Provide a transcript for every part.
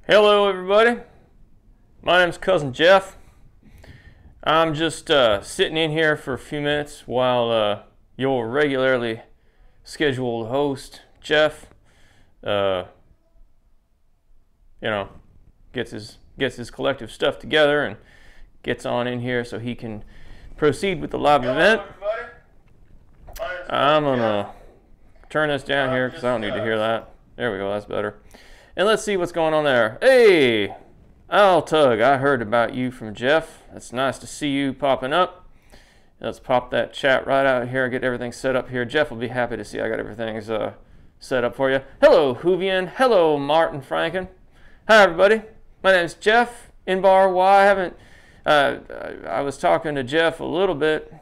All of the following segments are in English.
Hello everybody, my name's Cousin Jeff. I'm just sitting in here for a few minutes while your regularly scheduled host, Jeff, you know, gets his collective stuff together and gets on in here so he can proceed with the live event. I'm gonna turn this down here because I don't need to hear that. There we go, that's better. And let's see what's going on there. Hey, Al Tug, I heard about you from Jeff. It's nice to see you popping up. Let's pop that chat right out here and get everything set up here. Jeff will be happy to see I got everything set up for you. Hello, Hoovian. Hello, Martin Franken. Hi, everybody. My name's Jeff Inbar. Why I haven't, I was talking to Jeff a little bit.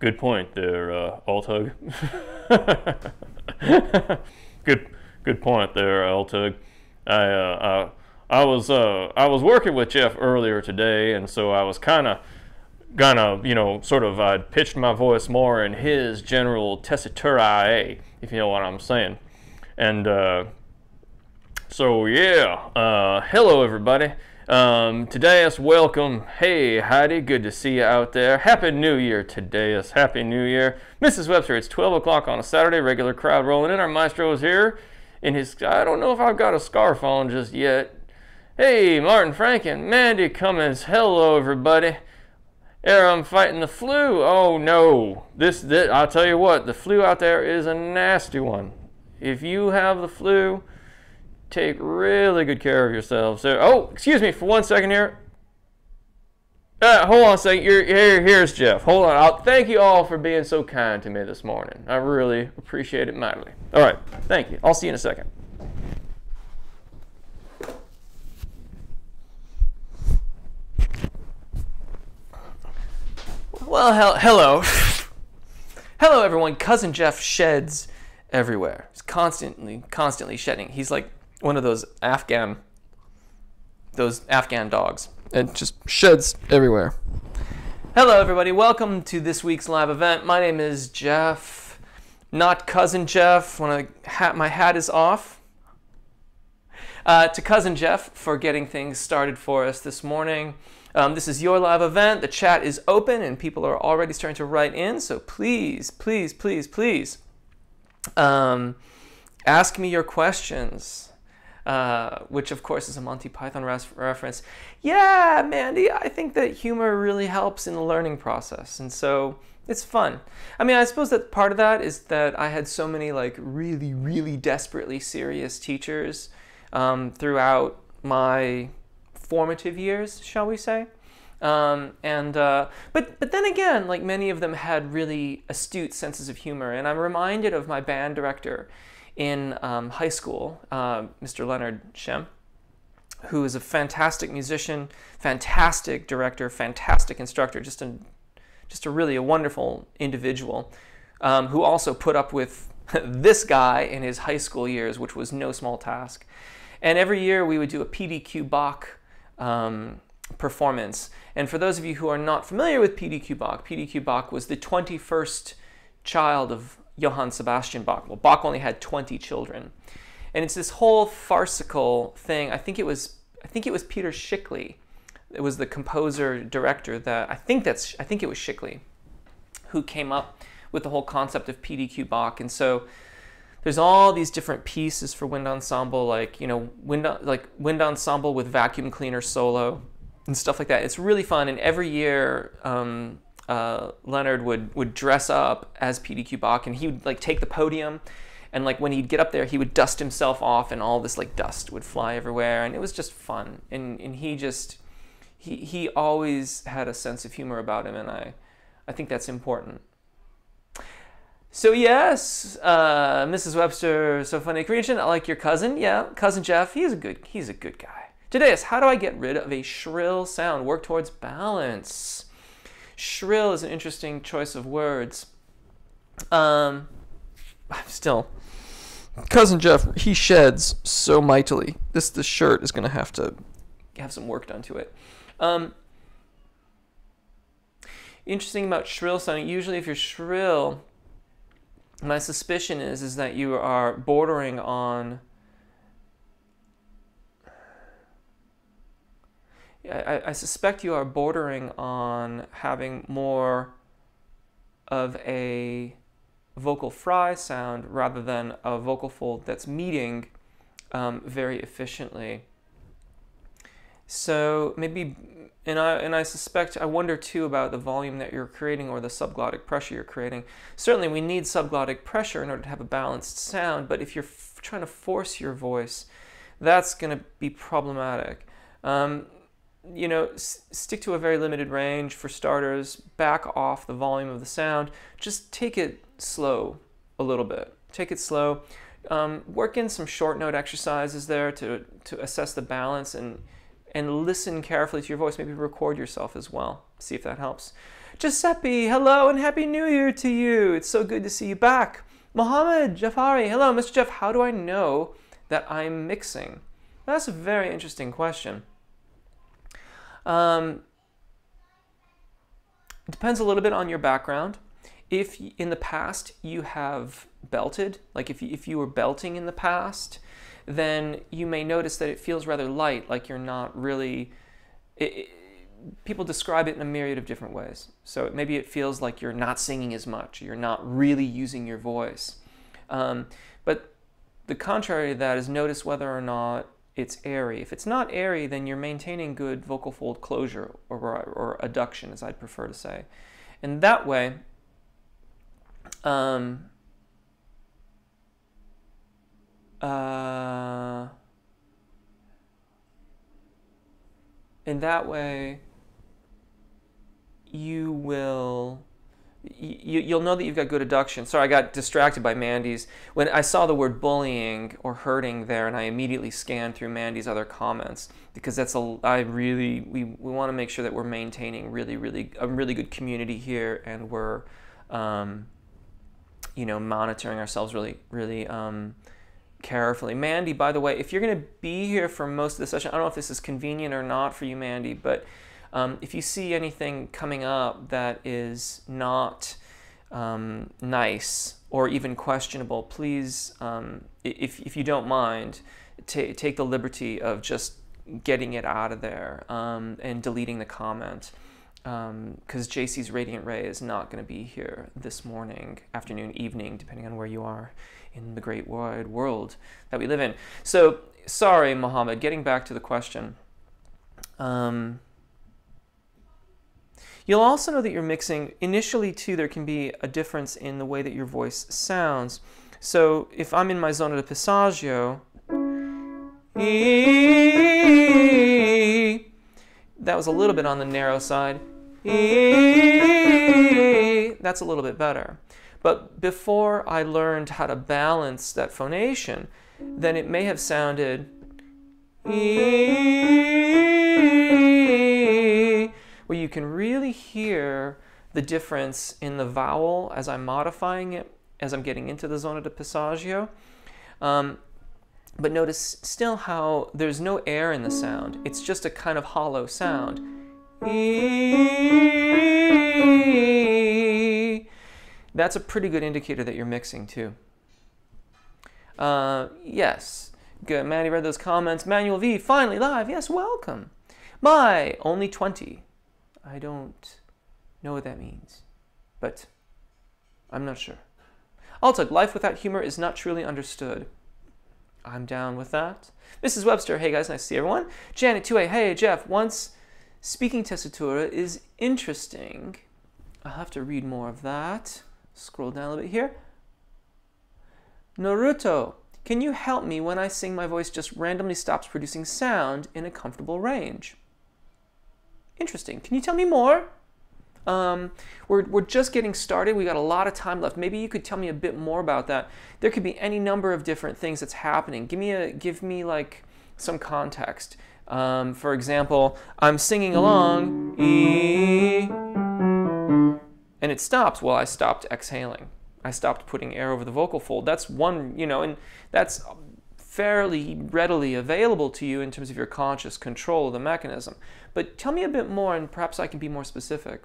Good point there, Al Tug. Good point there, Altug. I was working with Jeff earlier today, and so I was kind of, I pitched my voice more in his general tessitura, if you know what I'm saying. And so yeah, hello everybody. Today is welcome. Hey Heidi, good to see you out there. Happy New Year today is Happy New Year. Mrs. Webster, it's 12 o'clock on a Saturday, regular crowd rolling in. Our maestro is here. In his, I don't know if I've got a scarf on just yet. Hey, Martin Franken, Mandy Cummins, hello everybody. Here I'm fighting the flu. Oh no, this I'll tell you what, the flu out there is a nasty one. If you have the flu, take really good care of yourselves. So, oh, excuse me for 1 second here. Hold on a second. Here's Jeff. Hold on. Thank you all for being so kind to me this morning. I really appreciate it mightily. All right. Thank you. I'll see you in a second. Well, hello. Hello, everyone. Cousin Jeff sheds everywhere. He's constantly shedding. He's like one of those Afghan dogs. It just sheds everywhere. Hello, everybody. Welcome to this week's live event. My name is Jeff, not Cousin Jeff. My hat is off. To Cousin Jeff for getting things started for us this morning. This is your live event. The chat is open, and people are already starting to write in. So please, please, please, please, ask me your questions. Which of course is a Monty Python reference. Yeah, Mandy, I think that humor really helps in the learning process, and so it's fun. I mean, I suppose that part of that is that I had so many like really, really desperately serious teachers throughout my formative years, shall we say. But then again, like many of them had really astute senses of humor, and I'm reminded of my band director in high school, Mr. Leonard Shem, who is a fantastic musician, fantastic director, fantastic instructor, just a really wonderful individual, who also put up with this guy in his high school years, which was no small task. And every year we would do a PDQ Bach performance. And for those of you who are not familiar with PDQ Bach was the 21st child of Johann Sebastian Bach. Well, Bach only had 20 children, and it's this whole farcical thing. I think it was Peter Schickli. It was the composer director that I think it was Schickli who came up with the whole concept of PDQ Bach. And so there's all these different pieces for wind ensemble, like wind ensemble with vacuum cleaner solo and stuff like that. It's really fun, and every year Leonard would dress up as PDQ Bach, and he would like take the podium, and like when he'd get up there, he would dust himself off, and all this like dust would fly everywhere, and it was just fun. And he always had a sense of humor about him, and I think that's important. So yes, Mrs. Webster, so funny creation. I like your cousin. Yeah, Cousin Jeff. He's a good guy. Today is how do I get rid of a shrill sound? Work towards balance. Shrill is an interesting choice of words. Still, Cousin Jeff, he sheds so mightily. The shirt is going to have some work done to it. Interesting about shrill sounding. Usually if you're shrill, my suspicion is that you are bordering on I suspect you are bordering on having more of a vocal fry sound rather than a vocal fold that's meeting very efficiently. So maybe, and I suspect, I wonder too about the volume that you're creating or the subglottic pressure you're creating. Certainly we need subglottic pressure in order to have a balanced sound, but if you're trying to force your voice, that's going to be problematic. You know, stick to a very limited range for starters, back off the volume of the sound, just take it slow a little bit. Take it slow. Work in some short note exercises there to assess the balance and listen carefully to your voice. Maybe record yourself as well. See if that helps. Giuseppe, hello and Happy New Year to you. It's so good to see you back. Mohammed Jafari, hello, Mr. Jeff. How do I know that I'm mixing? That's a very interesting question. It depends a little bit on your background. If in the past you have belted, like if you were belting in the past, then you may notice that it feels rather light, like you're not really, people describe it in a myriad of different ways. So maybe it feels like you're not singing as much, you're not really using your voice. But the contrary to that is notice whether or not it's airy. If it's not airy, then you're maintaining good vocal fold closure or adduction, as I'd prefer to say. And that way, you'll know that you've got good adduction. Sorry, I got distracted by Mandy's. When I saw the word bullying or hurting there, and I immediately scanned through Mandy's other comments, because we want to make sure that we're maintaining a really good community here, and we're you know, monitoring ourselves really carefully. Mandy, by the way, if you're going to be here for most of the session, I don't know if this is convenient or not for you, Mandy, but if you see anything coming up that is not nice or even questionable, please, if you don't mind, take the liberty of just getting it out of there and deleting the comment. Because JC's Radiant Ray is not going to be here this morning, afternoon, evening, depending on where you are in the great wide world that we live in. So, sorry, Mohammed, getting back to the question. You'll also know that you're mixing. Initially, too, there can be a difference in the way that your voice sounds. So, if I'm in my zona di passaggio, that was a little bit on the narrow side. That's a little bit better. But before I learned how to balance that phonation, then it may have sounded where you can really hear the difference in the vowel as I'm modifying it, as I'm getting into the zona di passaggio. But notice still how there's no air in the sound. It's just a kind of hollow sound. That's a pretty good indicator that you're mixing too. Yes, good. Mandy read those comments. Manuel V, finally live. Yes, welcome. My, only 20. I don't know what that means, but I'm not sure. Altug, life without humor is not truly understood. I'm down with that. Mrs. Webster, hey guys, nice to see everyone. Janet 2A, hey Jeff, once speaking tessitura is interesting. I'll have to read more of that. Scroll down a little bit here. Naruto, can you help me when I sing my voice just randomly stops producing sound in a comfortable range? Interesting. Can you tell me more? We're just getting started. We got a lot of time left. Maybe you could tell me a bit more about that. There could be any number of different things that's happening. Give me like some context. For example, I'm singing along, and it stops. Well, I stopped exhaling. I stopped putting air over the vocal fold. That's one, you know, and that's fairly readily available to you in terms of your conscious control of the mechanism. But tell me a bit more, and perhaps I can be more specific.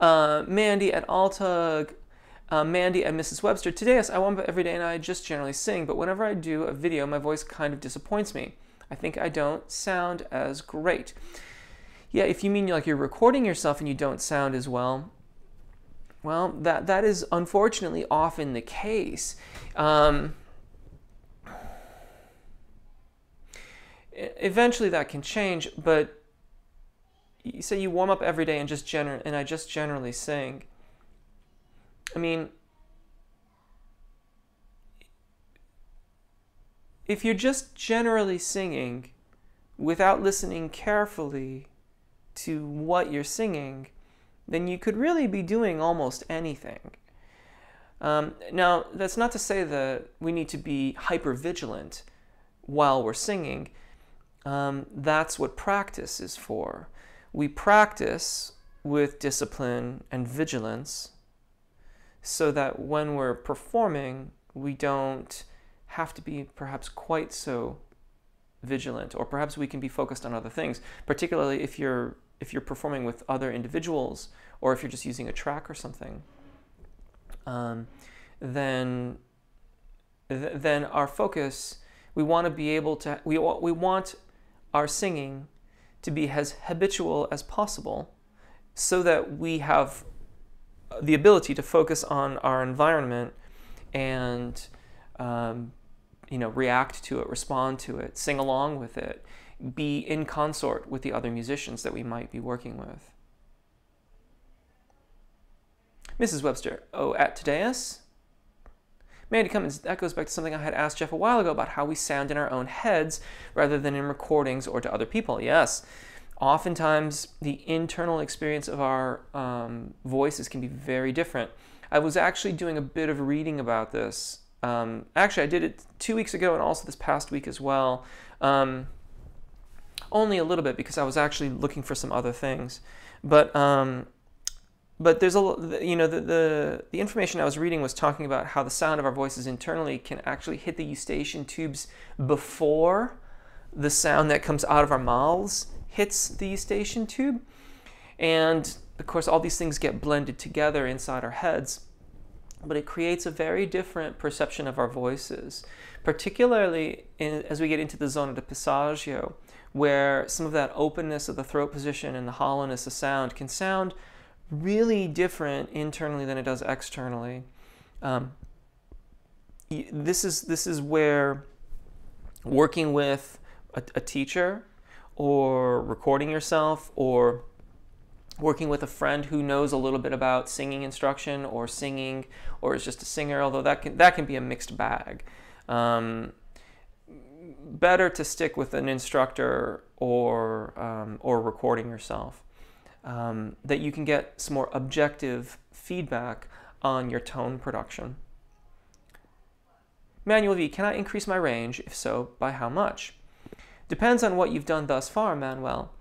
Mandy at Altug, Mandy and Mrs. Webster. Today, yes, I warm up every day and I just generally sing, but whenever I do a video, my voice kind of disappoints me. I think I don't sound as great. Yeah, if you mean like you're recording yourself and you don't sound as well, well, that is unfortunately often the case. Eventually that can change, but you say you warm up every day and I just generally sing. I mean, if you're just generally singing without listening carefully to what you're singing, then you could really be doing almost anything. Now, that's not to say that we need to be hyper-vigilant while we're singing. That's what practice is for. We practice with discipline and vigilance so that when we're performing, we don't have to be perhaps quite so vigilant, or perhaps we can be focused on other things, particularly if you're performing with other individuals, or if you're just using a track or something. Then our focus, we want to be able to, we want our singing to be as habitual as possible, so that we have the ability to focus on our environment and react to it, respond to it, sing along with it, be in consort with the other musicians that we might be working with. Mrs. Webster, at Tadeus? Mandy Cummins, that goes back to something I had asked Jeff a while ago about how we sound in our own heads rather than in recordings or to other people. Yes, oftentimes the internal experience of our voices can be very different. I was actually doing a bit of reading about this. Actually, I did it 2 weeks ago and also this past week as well. Only a little bit because I was actually looking for some other things. But there's the information I was reading was talking about how the sound of our voices internally can actually hit the eustachian tubes before the sound that comes out of our mouths hits the eustachian tube. And of course, all these things get blended together inside our heads. But it creates a very different perception of our voices, particularly as we get into the zona de passaggio, where some of that openness of the throat position and the hollowness of sound can sound really different internally than it does externally. This is where working with a teacher, or recording yourself, or working with a friend who knows a little bit about singing instruction or singing, or is just a singer, although that can be a mixed bag. Better to stick with an instructor or recording yourself, that you can get some more objective feedback on your tone production. Manuel V, can I increase my range? If so, by how much? Depends on what you've done thus far, Manuel.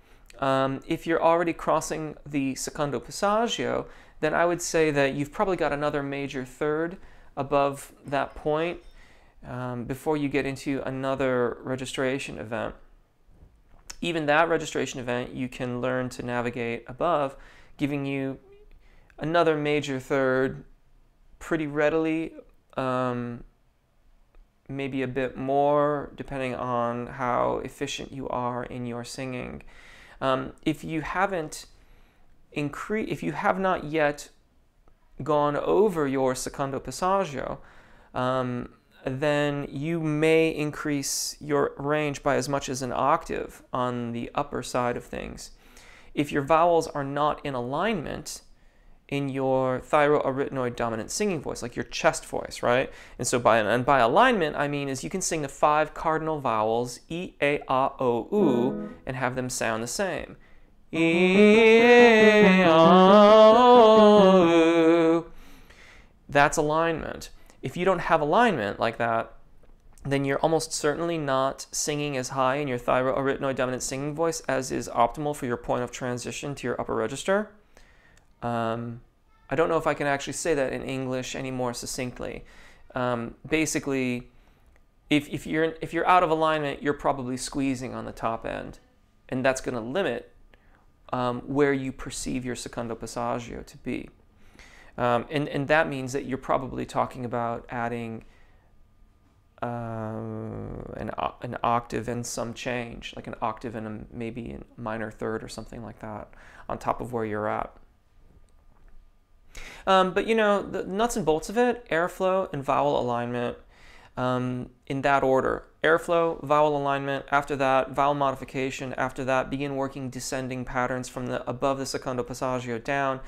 If you're already crossing the secondo passaggio, then I would say that you've probably got another major third above that point before you get into another registration event. Even that registration event, you can learn to navigate above, giving you another major third pretty readily, maybe a bit more, depending on how efficient you are in your singing. If you have not yet gone over your secondo passaggio, then you may increase your range by as much as an octave on the upper side of things. If your vowels are not in alignment in your thyroarytenoid dominant singing voice, like your chest voice, right? And so by alignment, I mean is you can sing the 5 cardinal vowels, E, A, A, O, U, and have them sound the same. E, A, O, U. That's alignment. If you don't have alignment like that, then you're almost certainly not singing as high in your thyroarytenoid dominant singing voice as is optimal for your point of transition to your upper register. I don't know if I can actually say that in English any more succinctly. Basically, if you're out of alignment, you're probably squeezing on the top end, and that's going to limit where you perceive your secondo passaggio to be. And that means that you're probably talking about adding an an octave and some change, like an octave and maybe a minor third or something like that on top of where you're at. But you know, the nuts and bolts of it, airflow and vowel alignment, in that order. Airflow, vowel alignment, after that, vowel modification, after that, begin working descending patterns from the above the secondo passaggio down.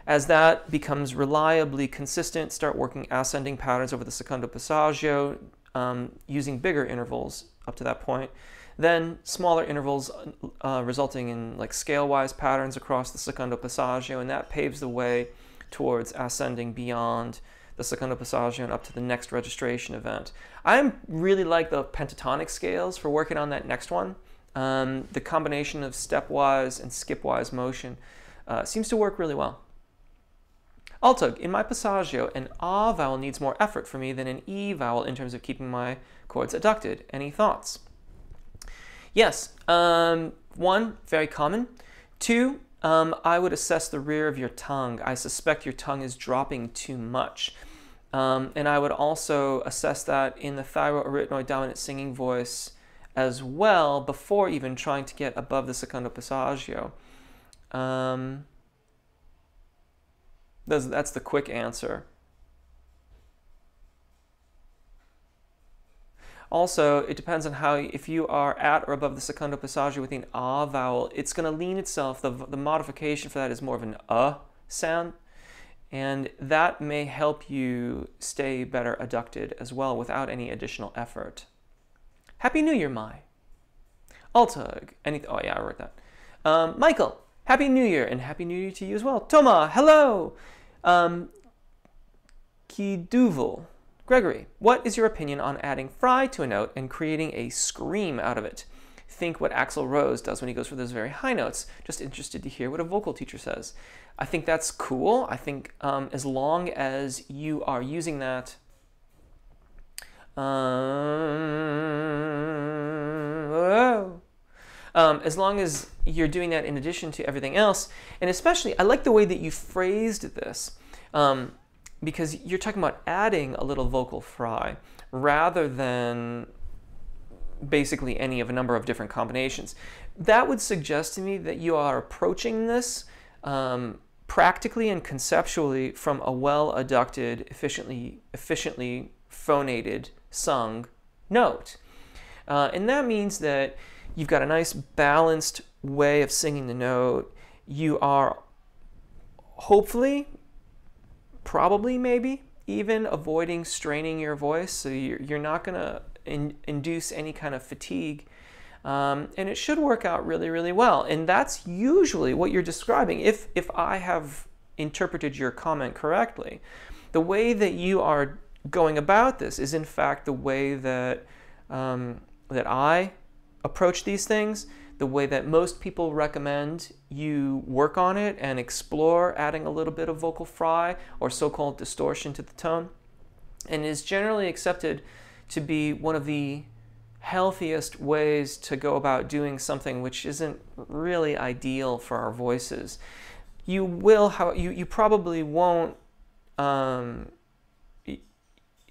As that becomes reliably consistent, start working ascending patterns over the secondo passaggio, using bigger intervals up to that point. Then smaller intervals resulting in like scale-wise patterns across the secondo passaggio, and that paves the way towards ascending beyond the secondo passaggio and up to the next registration event. I really like the pentatonic scales for working on that next one. The combination of stepwise and skipwise motion seems to work really well. Altug, in my passaggio, an ah vowel needs more effort for me than an e vowel in terms of keeping my chords adducted. Any thoughts? Yes. One, very common. Two, I would assess the rear of your tongue. I suspect your tongue is dropping too much. And I would also assess that in the thyroarytenoid dominant singing voice as well before even trying to get above the secondo passaggio. That's the quick answer. Also, it depends on how, if you are at or above the secondo passaggio with an ah vowel, it's going to lean itself, the modification for that is more of an sound, and that may help you stay better adducted as well without any additional effort. Happy New Year, Mai. Altug, oh yeah, I wrote that. Michael, Happy New Year, and Happy New Year to you as well. Toma, hello. Kiduvel. Gregory, what is your opinion on adding Frye to a note and creating a scream out of it? Think what Axl Rose does when he goes for those very high notes. Just interested to hear what a vocal teacher says. I think that's cool. I think as long as you are using that as long as you're doing that in addition to everything else, and especially, I like the way that you phrased this, because you're talking about adding a little vocal fry rather than basically any of a number of different combinations. That would suggest to me that you are approaching this practically and conceptually from a well-adducted, efficiently phonated, sung note. And that means that you've got a nice balanced way of singing the note. You are hopefully, probably maybe, even avoiding straining your voice, so you're not going to induce any kind of fatigue. And it should work out really, really well. And that's usually what you're describing, if I have interpreted your comment correctly. The way that you are going about this is in fact the way that, that I approach these things, the way that most people recommend you work on it and explore adding a little bit of vocal fry or so-called distortion to the tone, and is generally accepted to be one of the healthiest ways to go about doing something which isn't really ideal for our voices. You will, you probably won't,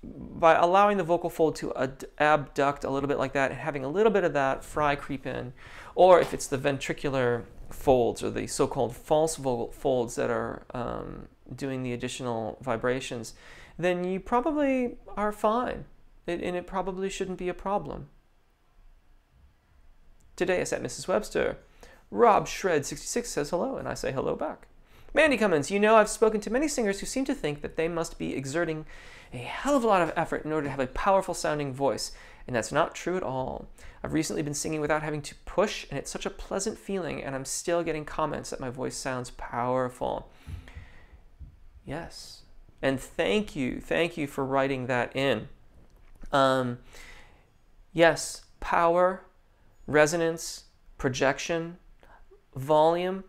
by allowing the vocal fold to abduct a little bit like that and having a little bit of that fry creep in, or if it's the ventricular folds or the so-called false vocal folds that are doing the additional vibrations, then you probably are fine, and it probably shouldn't be a problem. Today I said Mrs. Webster. Rob Shred66 says hello, and I say hello back. Mandy Cummins, you know, I've spoken to many singers who seem to think that they must be exerting a hell of a lot of effort in order to have a powerful sounding voice, and that's not true at all. I've recently been singing without having to push, and it's such a pleasant feeling, and I'm still getting comments that my voice sounds powerful. Yes, and thank you for writing that in. Yes, power, resonance, projection, volume,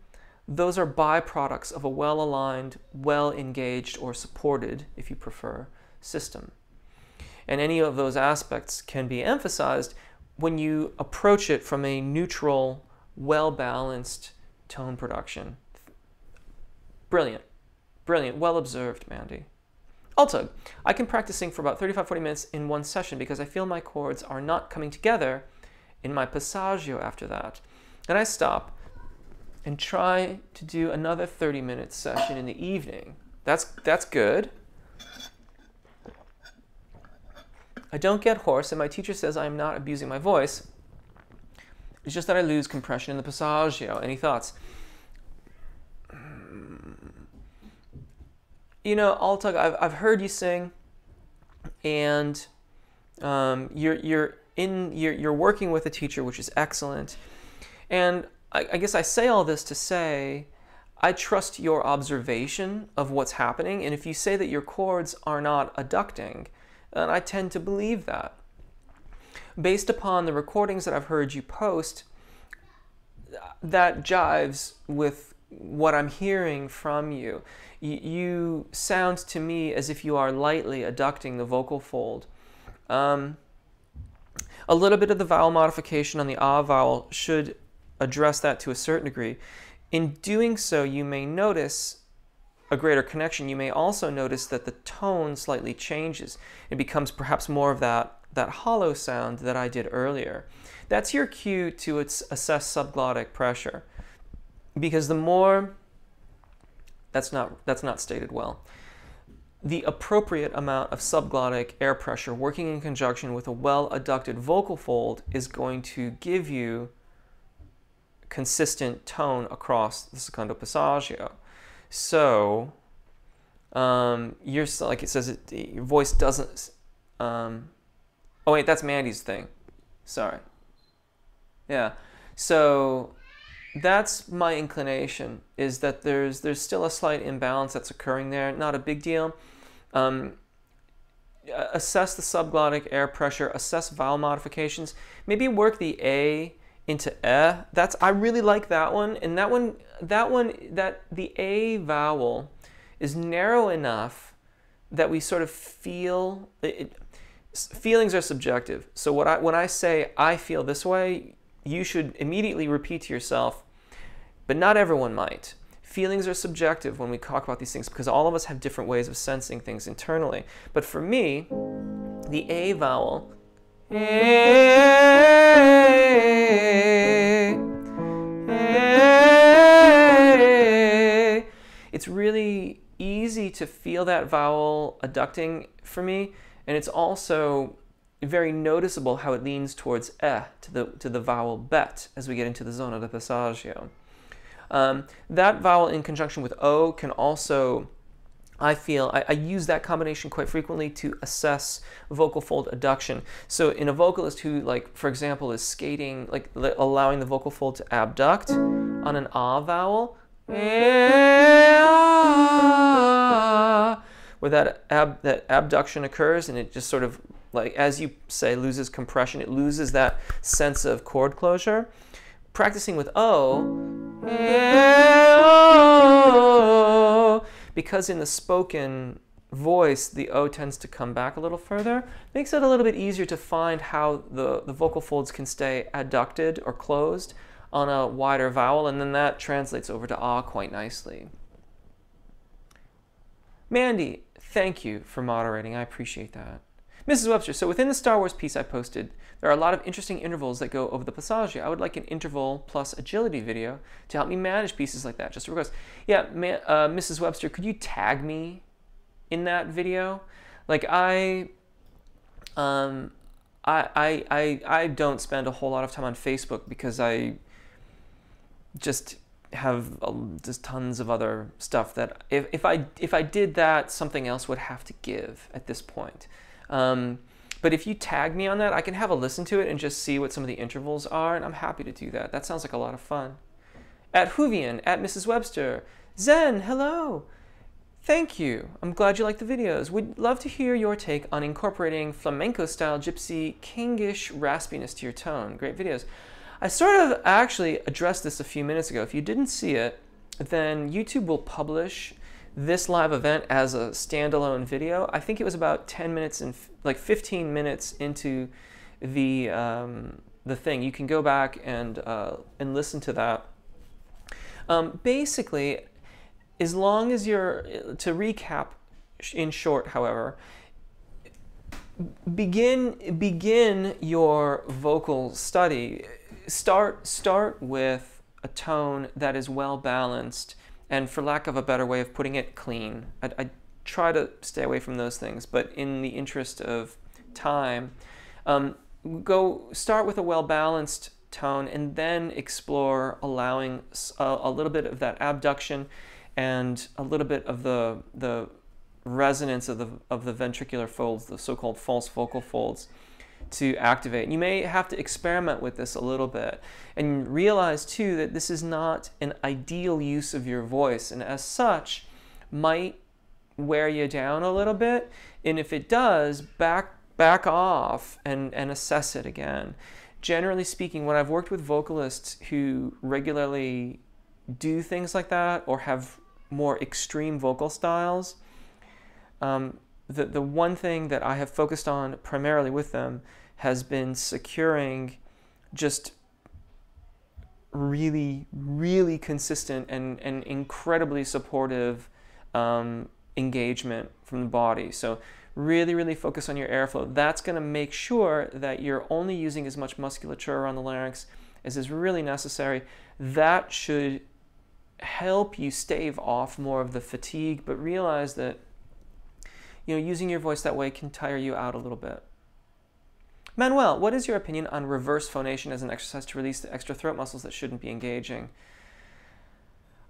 those are byproducts of a well-aligned, well-engaged, or supported, if you prefer, system. And any of those aspects can be emphasized when you approach it from a neutral, well-balanced tone production. Brilliant. Brilliant. Well observed, Mandy. Alto, I can practice sing for about 35-40 minutes in one session because I feel my chords are not coming together in my passaggio after that. Then I stop and try to do another 30-minute session in the evening. That's good. I don't get hoarse, and my teacher says I'm not abusing my voice. It's just that I lose compression in the passaggio. Any thoughts? You know, Altug, I've heard you sing, and you're working with a teacher, which is excellent. And I guess I say all this to say I trust your observation of what's happening, and if you say that your chords are not adducting, then I tend to believe that. Based upon the recordings that I've heard you post, that jives with what I'm hearing from you. You sound to me as if you are lightly adducting the vocal fold. A little bit of the vowel modification on the ah vowel should address that to a certain degree. In doing so, you may notice a greater connection. You may also notice that the tone slightly changes. It becomes perhaps more of that hollow sound that I did earlier. That's your cue to assess subglottic pressure, because the more, that's not stated well. The appropriate amount of subglottic air pressure working in conjunction with a well-adducted vocal fold is going to give you consistent tone across the secondo passaggio. So, you're like it says, your voice doesn't. Oh wait, that's Mandy's thing. Sorry. Yeah. So that's my inclination, is that there's still a slight imbalance that's occurring there. Not a big deal. Assess the subglottic air pressure. Assess vowel modifications. Maybe work the A into eh. I really like that one, and that the A vowel is narrow enough that we sort of feel it. Feelings are subjective. So when I say I feel this way, you should immediately repeat to yourself, but not everyone might. Feelings are subjective when we talk about these things because all of us have different ways of sensing things internally. But for me, the A vowel, it's really easy to feel that vowel adducting for me, and it's also very noticeable how it leans towards to the vowel bet as we get into the zona de passaggio. That vowel in conjunction with O can also, I feel, I use that combination quite frequently to assess vocal fold adduction. So in a vocalist who, like, for example, is skating, like allowing the vocal fold to abduct on an ah vowel, where that abduction occurs, and it just sort of, like, as you say, loses compression. It loses that sense of chord closure. Practicing with O, because in the spoken voice, the O tends to come back a little further, makes it a little bit easier to find how the vocal folds can stay adducted or closed on a wider vowel, and then that translates over to ah quite nicely. Mandy, thank you for moderating. I appreciate that. Mrs. Webster, so within the Star Wars piece I posted, there are a lot of interesting intervals that go over the passaggio. I would like an interval plus agility video to help me manage pieces like that. Just a request. Yeah, Mrs. Webster, could you tag me in that video? Like, I don't spend a whole lot of time on Facebook because I just have just tons of other stuff that if I did that, something else would have to give at this point. But if you tag me on that, I can have a listen to it and just see what some of the intervals are, and I'm happy to do that. That sounds like a lot of fun. At Hoovian, at Mrs. Webster, Zen, hello. Thank you. I'm glad you like the videos. We'd love to hear your take on incorporating flamenco-style gypsy kingish raspiness to your tone. Great videos. I sort of actually addressed this a few minutes ago. If you didn't see it, then YouTube will publish this live event as a standalone video. I think it was about 10 minutes and like 15 minutes into the thing. You can go back and listen to that. Basically, as long as to recap, in short, however, begin your vocal study. Start with a tone that is well balanced, and for lack of a better way of putting it, clean. I try to stay away from those things, but in the interest of time, go start with a well balanced tone, and then explore allowing a little bit of that abduction and a little bit of the resonance of the ventricular folds, the so-called false vocal folds, to activate. And you may have to experiment with this a little bit and realize too that this is not an ideal use of your voice, and as such might wear you down a little bit. And if it does, back off and assess it again. Generally speaking, when I've worked with vocalists who regularly do things like that or have more extreme vocal styles, the one thing that I have focused on primarily with them has been securing just really, really consistent and incredibly supportive engagement from the body. So really, really focus on your airflow. That's going to make sure that you're only using as much musculature around the larynx as is really necessary. That should help you stave off more of the fatigue, but realize that using your voice that way can tire you out a little bit. Manuel, what is your opinion on reverse phonation as an exercise to release the extra throat muscles that shouldn't be engaging?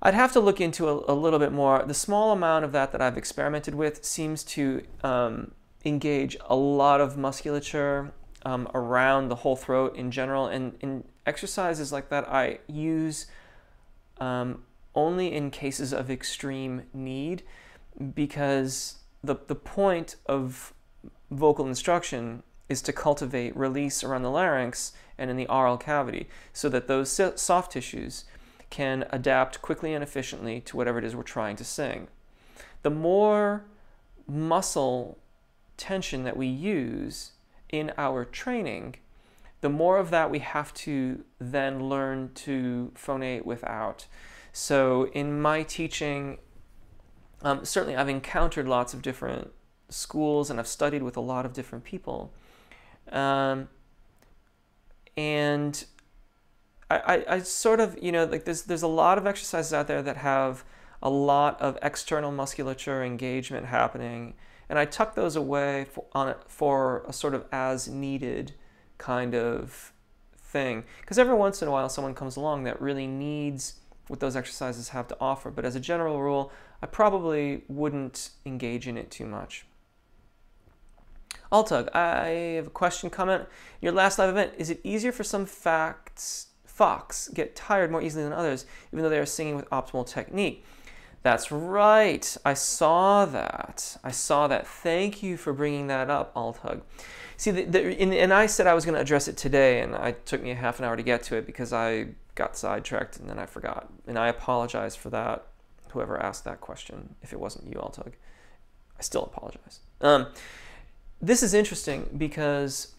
I'd have to look into a little bit more. The small amount of that I've experimented with seems to engage a lot of musculature around the whole throat in general. And in exercises like that, I use only in cases of extreme need, because the point of vocal instruction is to cultivate release around the larynx and in the oral cavity so that those soft tissues can adapt quickly and efficiently to whatever it is we're trying to sing. The more muscle tension that we use in our training, the more of that we have to then learn to phonate without. So in my teaching, certainly I've encountered lots of different schools and I've studied with a lot of different people. And I sort of, like there's a lot of exercises out there that have a lot of external musculature engagement happening, and I tuck those away for a sort of as needed kind of thing. Because every once in a while someone comes along that really needs what those exercises have to offer, but as a general rule, I probably wouldn't engage in it too much. Altug, I have a question, comment. Your last live event, is it easier for some fox get tired more easily than others, even though they are singing with optimal technique? That's right. I saw that. Thank you for bringing that up, Altug. See, and I said I was going to address it today, and it took me a half an hour to get to it because I got sidetracked and then I forgot. And I apologize for that, whoever asked that question. If it wasn't you, Altug, I still apologize. This is interesting because,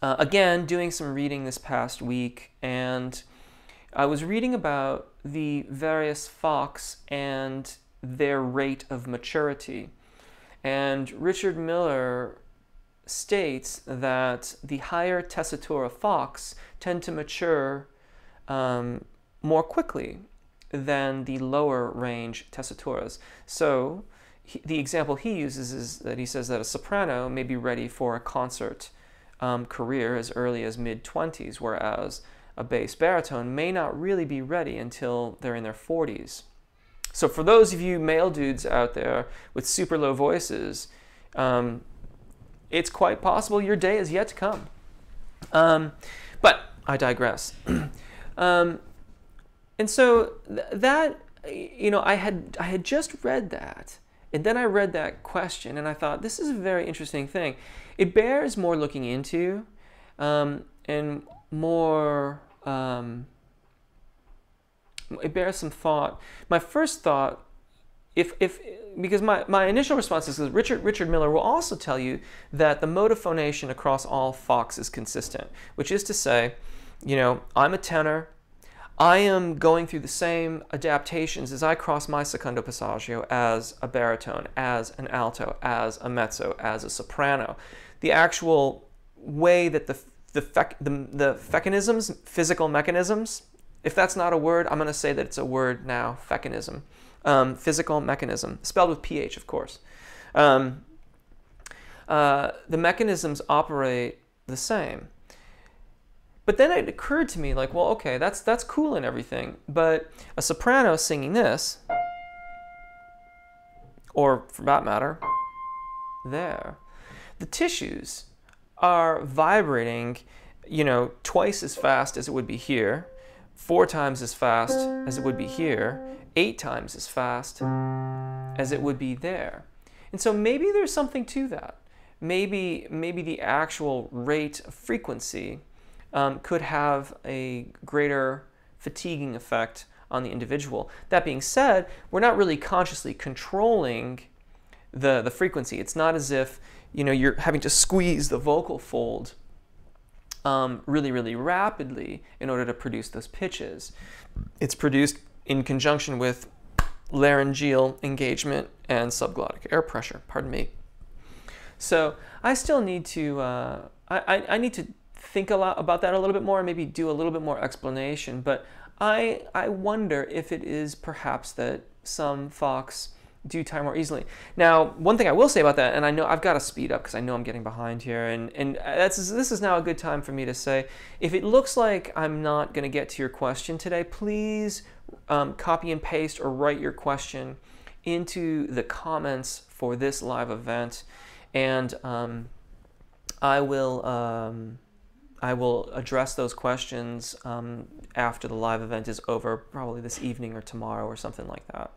again, doing some reading this past week, and I was reading about the various fox and their rate of maturity. And Richard Miller states that the higher tessitura fox tend to mature more quickly than the lower range tessituras. So the example he uses is that he says that a soprano may be ready for a concert career as early as mid-20s, whereas a bass baritone may not really be ready until they're in their 40s. So for those of you male dudes out there with super low voices, it's quite possible your day is yet to come. But I digress. And so that, I had just read that, and then I read that question, and I thought, this is a very interesting thing. It bears more looking into, and more, it bears some thought. My first thought, because my initial response is Richard Miller will also tell you that the mode of phonation across all fox is consistent, which is to say, I'm a tenor, I am going through the same adaptations as I cross my secondo passaggio as a baritone, as an alto, as a mezzo, as a soprano. The actual way that the mechanisms, physical mechanisms, if that's not a word, I'm going to say that it's a word now, mechanism. Physical mechanism, spelled with PH, of course. The mechanisms operate the same. But then it occurred to me, like, well, okay, that's cool and everything, but a soprano singing this, or for that matter, there, the tissues are vibrating, you know, twice as fast as it would be here, 4 times as fast as it would be here, 8 times as fast as it would be there. And so maybe there's something to that. Maybe the actual rate of frequency could have a greater fatiguing effect on the individual. That being said, we're not really consciously controlling the frequency. It's not as if, you know, you're having to squeeze the vocal fold really, really rapidly in order to produce those pitches. It's produced in conjunction with laryngeal engagement and subglottic air pressure, pardon me. So I still need to, I need to think a lot about that a little bit more and maybe do a little bit more explanation, but I wonder if it is perhaps that some Fox do time more easily. Now, one thing I will say about that, and I know I've got to speed up because I know I'm getting behind here, and this is now a good time for me to say, if it looks like I'm not going to get to your question today, please copy and paste or write your question into the comments for this live event, and I will address those questions after the live event is over, probably this evening or tomorrow or something like that.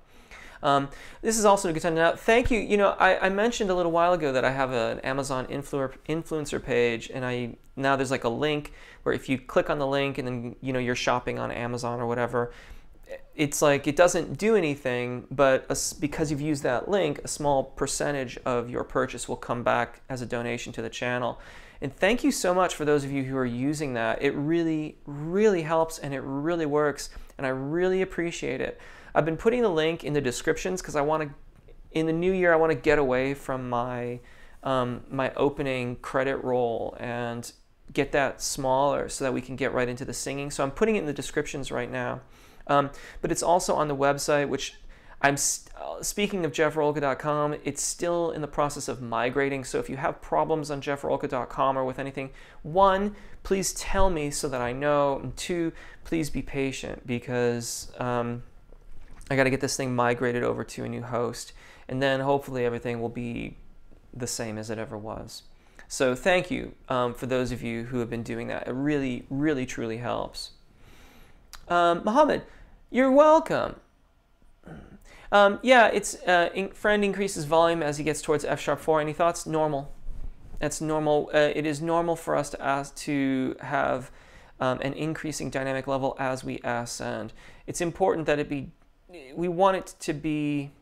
This is also a good time to know. Thank you. You know, I mentioned a little while ago that I have an Amazon influencer page, and now there's like a link where if you click on the link and then, you know, you're shopping on Amazon or whatever, it's like it doesn't do anything, but because you've used that link, a small percentage of your purchase will come back as a donation to the channel. And thank you so much for those of you who are using that. It really, really helps, and it really works, and I really appreciate it. I've been putting the link in the descriptions because I want to, in the new year, I want to get away from my my opening credit roll and get that smaller so that we can get right into the singing. So I'm putting it in the descriptions right now. But it's also on the website, which I'm speaking of jeffrolka.com, it's still in the process of migrating. So if you have problems on jeffrolka.com or with anything, 1, please tell me so that I know, and 2, please be patient because I got to get this thing migrated over to a new host, and then hopefully everything will be the same as it ever was. So thank you for those of you who have been doing that. It really, really, truly helps. Mohammed, you're welcome. Yeah, it's friend increases volume as he gets towards F#4. Any thoughts? Normal. That's normal. It is normal for us to ask to have an increasing dynamic level as we ascend. It's important that it be. We want it to be.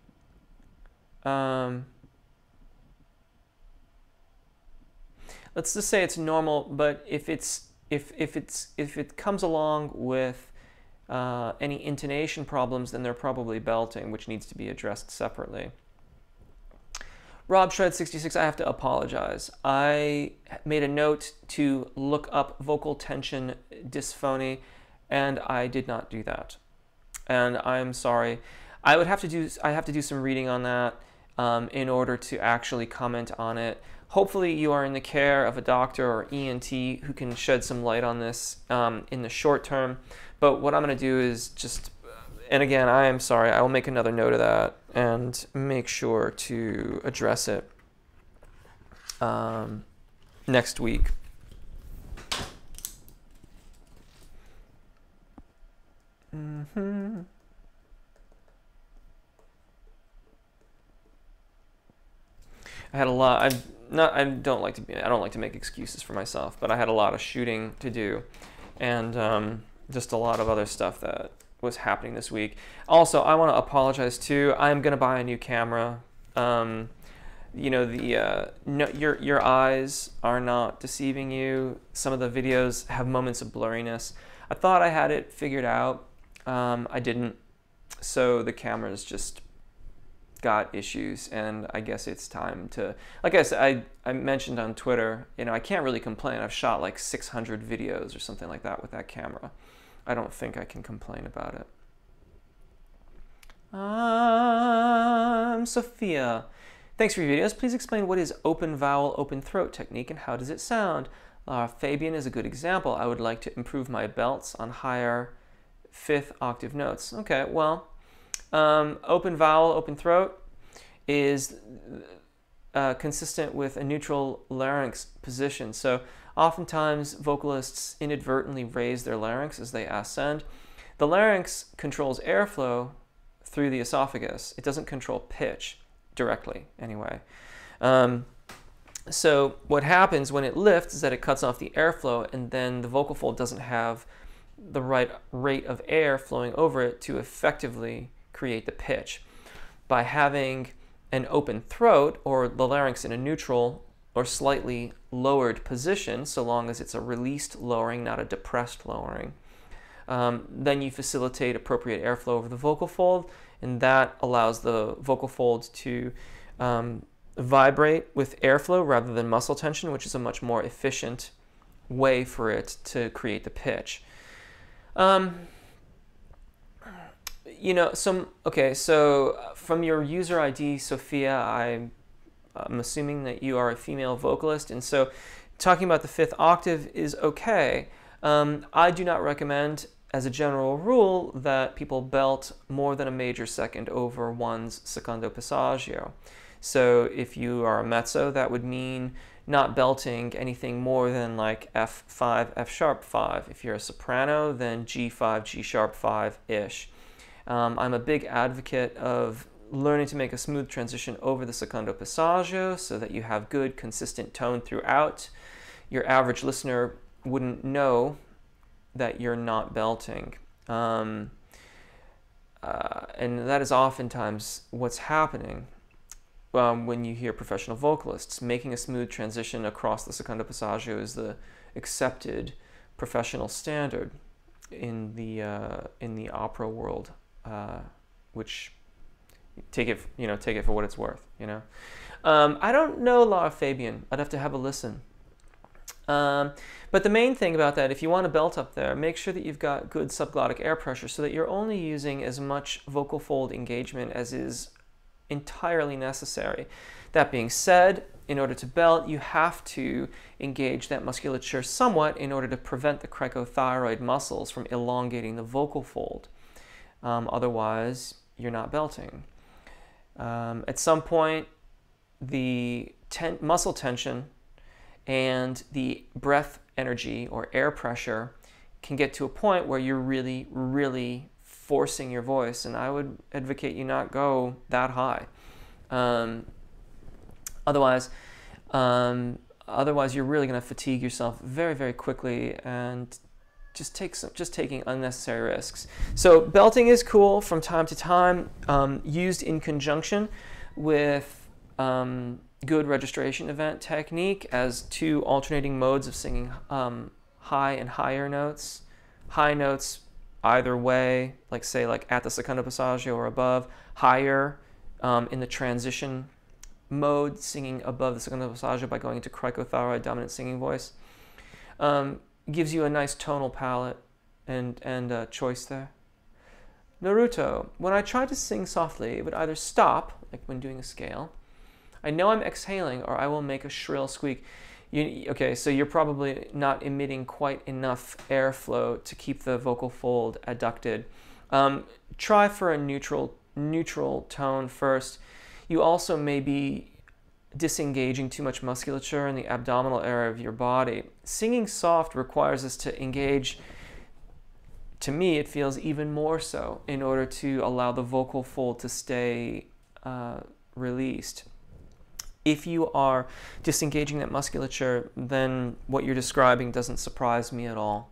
Let's just say it's normal, but if it comes along with any intonation problems, then they're probably belting, which needs to be addressed separately. Rob Shred66, I have to apologize. I made a note to look up vocal tension dysphony, and I did not do that. And I'm sorry. I have to do some reading on that in order to actually comment on it. Hopefully you are in the care of a doctor or ENT who can shed some light on this in the short term. But what I'm going to do is just, and again, I am sorry, I will make another note of that and make sure to address it next week. I had a lot. I don't like to make excuses for myself, but I had a lot of shooting to do, and just a lot of other stuff that was happening this week. Also, I want to apologize too. I'm gonna buy a new camera. You know, your eyes are not deceiving you. Some of the videos have moments of blurriness. I thought I had it figured out, I didn't. So the cameras just got issues, and I guess it's time to, like I said, I mentioned on Twitter, you know, I can't really complain. I've shot like 600 videos or something like that with that camera. I don't think I can complain about it. Sophia. Thanks for your videos. Please explain what is open vowel, open throat technique and how does it sound? Fabian is a good example. I would like to improve my belts on higher 5th octave notes. Okay, well, open vowel, open throat is consistent with a neutral larynx position. So oftentimes vocalists inadvertently raise their larynx as they ascend. The larynx controls airflow through the esophagus. It doesn't control pitch directly, anyway. So what happens when it lifts is that it cuts off the airflow, and then the vocal fold doesn't have the right rate of air flowing over it to effectively create the pitch. By having an open throat, or the larynx in a neutral or slightly lowered position, so long as it's a released lowering, not a depressed lowering, then you facilitate appropriate airflow over the vocal fold, and that allows the vocal fold to vibrate with airflow rather than muscle tension, which is a much more efficient way for it to create the pitch. You know, okay, so from your user ID, Sophia, I'm assuming that you are a female vocalist, and so talking about the 5th octave is okay. I do not recommend, as a general rule, that people belt more than a major second over one's secondo passaggio. So if you are a mezzo, that would mean not belting anything more than like F5, F sharp 5. If you're a soprano, then G5, G sharp 5-ish. I'm a big advocate of learning to make a smooth transition over the secondo passaggio so that you have good, consistent tone throughout. Your average listener wouldn't know that you're not belting. And that is oftentimes what's happening when you hear professional vocalists. Making a smooth transition across the secondo passaggio is the accepted professional standard in the opera world, which take it for what it's worth. I don't know Lara Fabian. I'd have to have a listen. But the main thing about that, if you want to belt up there, make sure that you've got good subglottic air pressure so that you're only using as much vocal fold engagement as is entirely necessary. That being said, in order to belt, you have to engage that musculature somewhat in order to prevent the cricothyroid muscles from elongating the vocal fold. Otherwise, you're not belting. At some point, the muscle tension and the breath energy or air pressure can get to a point where you're really, really forcing your voice, and I would advocate you not go that high. Otherwise, you're really going to fatigue yourself very, very quickly and just taking unnecessary risks. So belting is cool from time to time, used in conjunction with good registration event technique as two alternating modes of singing high and higher notes. High notes either way, like say at the secondo passaggio or above. Higher in the transition mode, singing above the secondo passaggio by going into cricothyroid dominant singing voice. Gives you a nice tonal palette and choice there. Naruto, when I try to sing softly, it would either stop, like when doing a scale. I know I'm exhaling, or I will make a shrill squeak. Okay, so you're probably not emitting quite enough airflow to keep the vocal fold adducted. Try for a neutral tone first. You also may be disengaging too much musculature in the abdominal area of your body. Singing soft requires us to engage, to me it feels even more so, in order to allow the vocal fold to stay released. If you are disengaging that musculature, then what you're describing doesn't surprise me at all.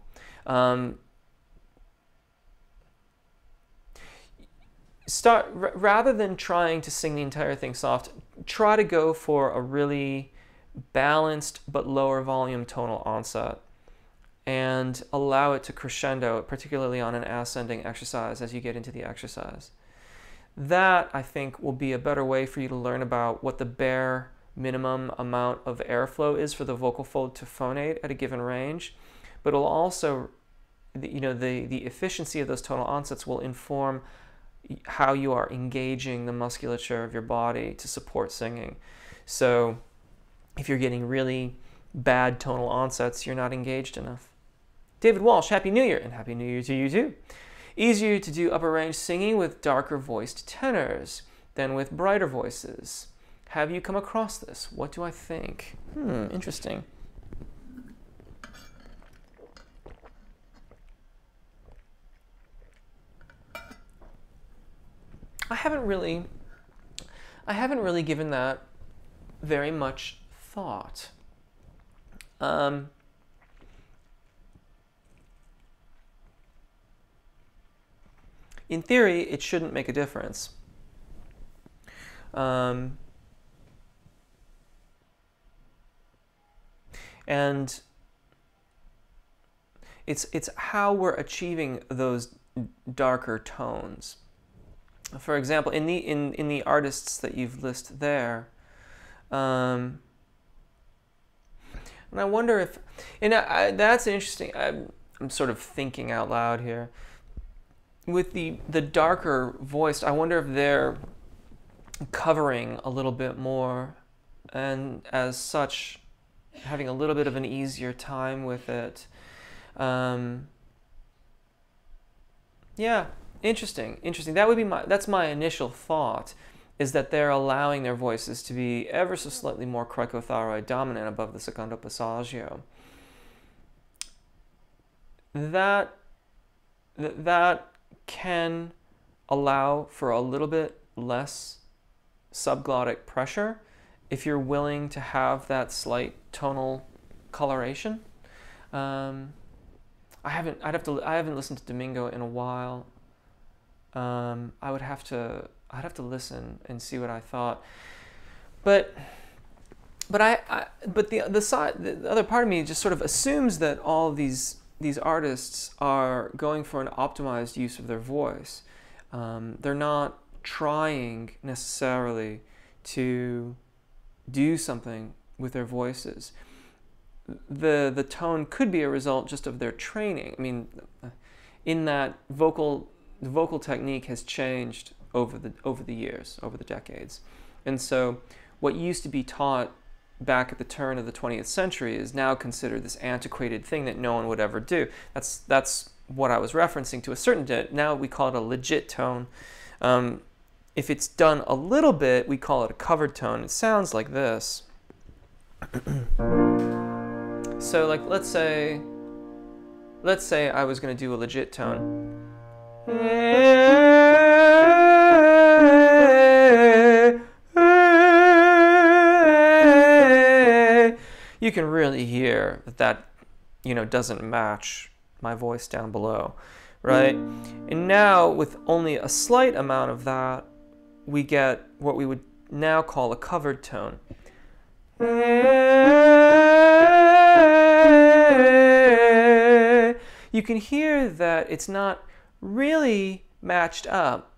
Rather than trying to sing the entire thing soft, try to go for a really balanced but lower volume tonal onset. and allow it to crescendo, particularly on an ascending exercise as you get into the exercise. That, I think, will be a better way for you to learn about what the bare minimum amount of airflow is for the vocal fold to phonate at a given range. But it'll also, the efficiency of those tonal onsets will inform how you are engaging the musculature of your body to support singing. So if you're getting really bad tonal onsets, you're not engaged enough. David Walsh, Happy New Year, and Happy New Year to you too. Easier to do upper range singing with darker voiced tenors than with brighter voices. Have you come across this? What do I think? Interesting. I haven't really given that very much thought. In theory, it shouldn't make a difference. And it's how we're achieving those darker tones. For example, in the artists that you've listed there, and I wonder if, that's interesting. I'm sort of thinking out loud here. With the darker voiced, I wonder if they're covering a little bit more, and as such, having a little bit of an easier time with it. Yeah, interesting. That would be that's my initial thought, is that they're allowing their voices to be ever so slightly more cricothyroid dominant above the secondo passaggio. That can allow for a little bit less subglottic pressure if you're willing to have that slight tonal coloration. I haven't listened to Domingo in a while. I'd have to listen and see what I thought. But the other part of me just sort of assumes that all of these artists are going for an optimized use of their voice. They're not trying necessarily to do something with their voices. The tone could be a result just of their training. I mean, in that the vocal technique has changed over the years, over the decades. And so what used to be taught back at the turn of the 20th century is now considered this antiquated thing that no one would ever do. That's what I was referencing to a certain extent. Now we call it a legit tone. If it's done a little bit, we call it a covered tone. It sounds like this. So like, let's say I was going to do a legit tone. You can really hear that doesn't match my voice down below, right? And now with only a slight amount of that, we get what we would now call a covered tone. You can hear that it's not really matched up,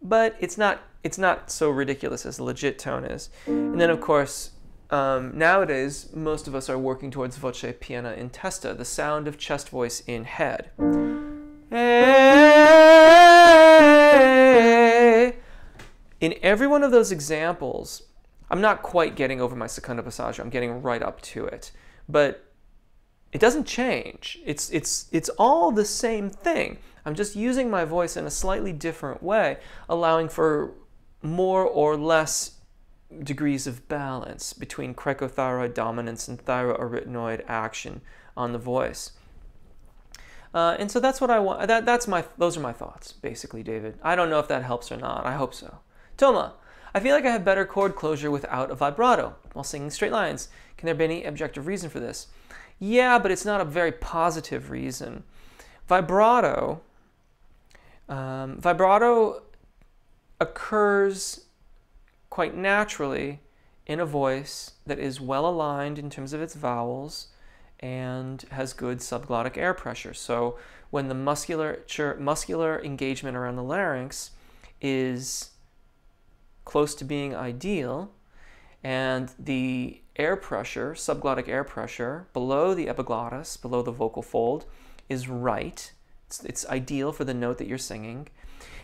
but it's not so ridiculous as a legit tone is. And then of course, nowadays most of us are working towards voce piena in testa, the sound of chest voice in head. In every one of those examples, I'm not quite getting over my secondo passaggio. I'm getting right up to it, but it doesn't change. It's all the same thing. I'm just using my voice in a slightly different way, allowing for more or less degrees of balance between cricothyroid dominance and thyroarytenoid action on the voice. And so that's what I want. Those are my thoughts, basically, David. I don't know if that helps or not. I hope so. Toma, I feel like I have better chord closure without a vibrato while singing straight lines. Can there be any objective reason for this? Yeah, but it's not a very positive reason. Vibrato occurs quite naturally in a voice that is well aligned in terms of its vowels and has good subglottic air pressure. So when the muscular engagement around the larynx is close to being ideal, and the air pressure, subglottic air pressure, below the epiglottis, below the vocal fold, is right, it's ideal for the note that you're singing,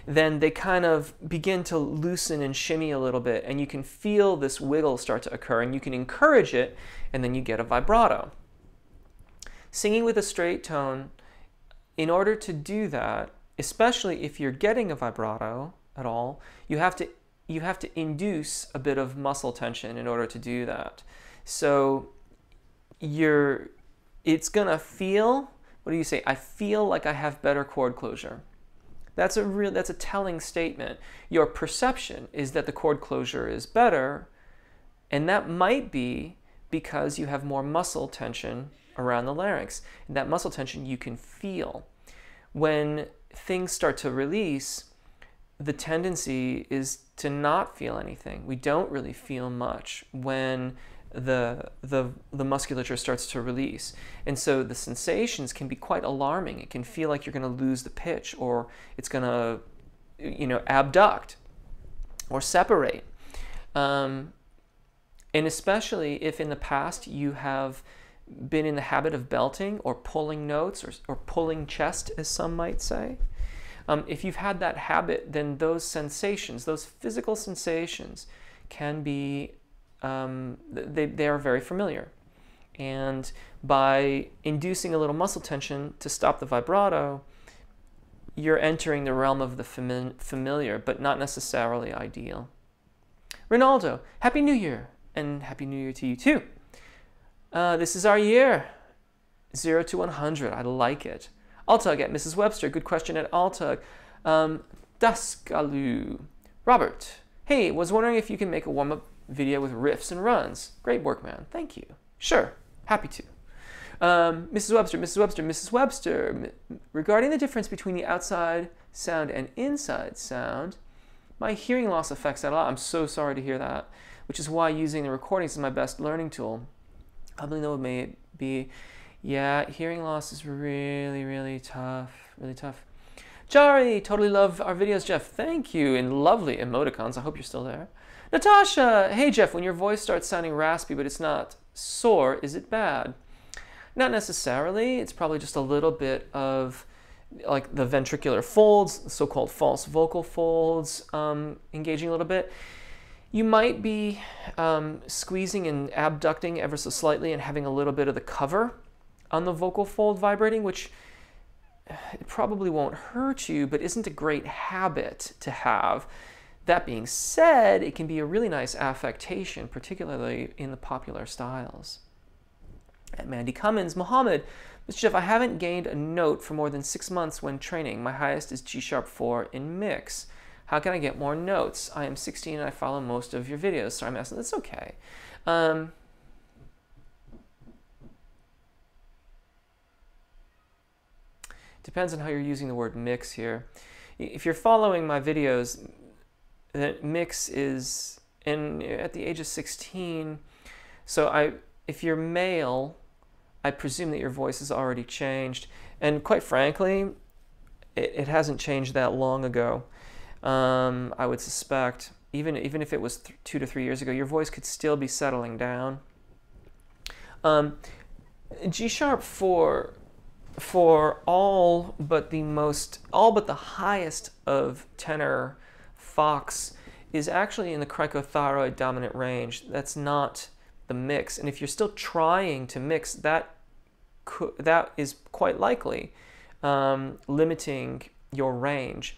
then they kind of begin to loosen and shimmy a little bit, and you can feel this wiggle start to occur, and you can encourage it, and then you get a vibrato. Singing with a straight tone, in order to do that, especially if you're getting a vibrato at all, you have to induce a bit of muscle tension in order to do that. So it's gonna feel, what do you say? I feel like I have better chord closure. That's a telling statement. Your perception is that the chord closure is better, and that might be because you have more muscle tension around the larynx. And that muscle tension you can feel. When things start to release, the tendency is to not feel anything. We don't really feel much when the musculature starts to release. And so the sensations can be quite alarming. It can feel like you're going to lose the pitch, or it's going to, abduct or separate. And especially if in the past you have been in the habit of belting or pulling notes or pulling chest, as some might say. If you've had that habit, then those sensations, those physical sensations, can be, they are very familiar. And by inducing a little muscle tension to stop the vibrato, you're entering the realm of the familiar, but not necessarily ideal. Ronaldo, Happy New Year, and Happy New Year to you too. This is our year, 0 to 100. I like it. Altug at Mrs. Webster. Good question at Altug. Daskalu. Robert. Hey, was wondering if you can make a warm-up video with riffs and runs. Great work, man. Thank you. Sure. Happy to. Mrs. Webster. Regarding the difference between the outside sound and inside sound, my hearing loss affects that a lot. I'm so sorry to hear that, which is why using the recordings is my best learning tool. I believe that may be... Yeah, hearing loss is really, really tough. Really tough. Jari, totally love our videos, Jeff. Thank you. And lovely emoticons. I hope you're still there. Natasha, hey, Jeff, when your voice starts sounding raspy but it's not sore, is it bad? Not necessarily. It's probably just a little bit of like the ventricular folds, so-called false vocal folds, engaging a little bit. You might be squeezing and abducting ever so slightly and having a little bit of the cover on the vocal fold vibrating, which it probably won't hurt you, but isn't a great habit to have. That being said, it can be a really nice affectation, particularly in the popular styles. At Mandy Cummins, Mohammed, Mr. Jeff, I haven't gained a note for more than 6 months when training. My highest is G#4 in mix. How can I get more notes? I am 16 and I follow most of your videos, so I'm asking. That's okay. Depends on how you're using the word mix here. If you're following my videos, the mix is at the age of 16. So if you're male, I presume that your voice has already changed. And quite frankly, it hasn't changed that long ago. I would suspect, even if it was 2 to 3 years ago, your voice could still be settling down. G#4 for all but the highest of tenor Fox is actually in the cricothyroid dominant range. That's not the mix. And if you're still trying to mix, that is quite likely limiting your range.